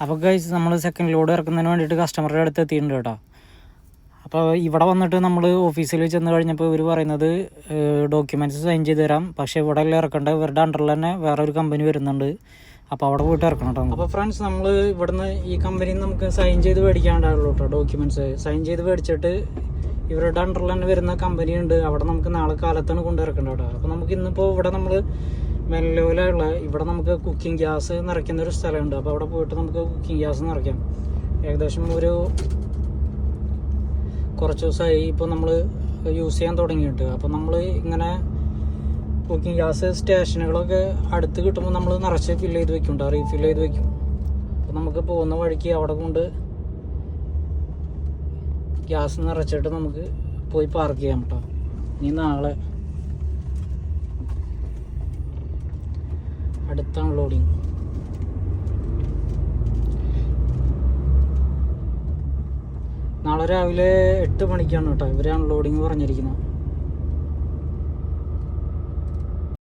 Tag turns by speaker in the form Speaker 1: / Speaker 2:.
Speaker 1: അപ്പോൾ ഗൈസ് നമ്മൾ second load ഇറക്കുന്നതിന് വേണ്ടിയിട്ട് കസ്റ്റമറുടെ അടുത്ത് എത്തിയിട്ടുണ്ട് കേട്ടോ. അപ്പോൾ ഇവിടെ വന്നിട്ട് നമ്മൾ ഓഫീസിൽ ചെന്ന് കഴിഞ്ഞപ്പോൾ ഇവർ പറയുന്നത് ഡോക്യുമെൻറ്റ്സ് സൈൻ ചെയ്ത് തരാം, പക്ഷേ ഇവിടെ എല്ലാം ഇറക്കേണ്ട ഇവരുടെ അണ്ടറിൽ തന്നെ വേറെ ഒരു കമ്പനി വരുന്നുണ്ട്, അപ്പോൾ അവിടെ പോയിട്ട് ഇറക്കണം കേട്ടോ. അപ്പോൾ ഫ്രണ്ട്സ് നമ്മൾ ഇവിടുന്ന് ഈ കമ്പനിയിൽ നിന്ന് നമുക്ക് സൈൻ ചെയ്ത് മേടിക്കാണ്ടാവുള്ളൂ കേട്ടോ. ഡോക്യുമെൻറ്റ്സ് സൈൻ ചെയ്ത് മേടിച്ചിട്ട് ഇവരുടെ അണ്ടറിൽ തന്നെ വരുന്ന കമ്പനി ഉണ്ട്, അവിടെ നമുക്ക് നാളെ കാലത്താണ് കൊണ്ടിറക്കേണ്ടത് കേട്ടോ. അപ്പോൾ നമുക്ക് ഇന്നിപ്പോൾ ഇവിടെ നമ്മൾ മെല്ലോയിലുള്ള ഇവിടെ നമുക്ക് കുക്കിംഗ് ഗ്യാസ് നിറയ്ക്കുന്ന ഒരു സ്ഥലമുണ്ട്, അപ്പോൾ അവിടെ പോയിട്ട് നമുക്ക് കുക്കിംഗ് ഗ്യാസ് നിറയ്ക്കാം. ഏകദേശം ഒരു കുറച്ച് ദിവസമായി ഇപ്പോൾ നമ്മൾ യൂസ് ചെയ്യാൻ തുടങ്ങിയിട്ട്. അപ്പോൾ നമ്മൾ ഇങ്ങനെ കുക്കിംഗ് ഗ്യാസ് സ്റ്റേഷനുകളൊക്കെ അടുത്ത് കിട്ടുമ്പോൾ നമ്മൾ നിറച്ച് ഫില്ല് ചെയ്ത് വെക്കും, റീഫില്ല് ചെയ്ത് വെക്കും. അപ്പോൾ നമുക്ക് പോകുന്ന വഴിക്ക് അവിടെ കൊണ്ട് ഗ്യാസ് നിറച്ചിട്ട് നമുക്ക് പോയി പാർക്ക് ചെയ്യാം കേട്ടോ. ഇനി നാളെ അടുത്ത അൺലോഡിങ്. നാളെ രാവിലെ 8 മണിക്കാണ് കേട്ടോ ഇവർ അൺലോഡിങ് പറഞ്ഞിരിക്കുന്നത്.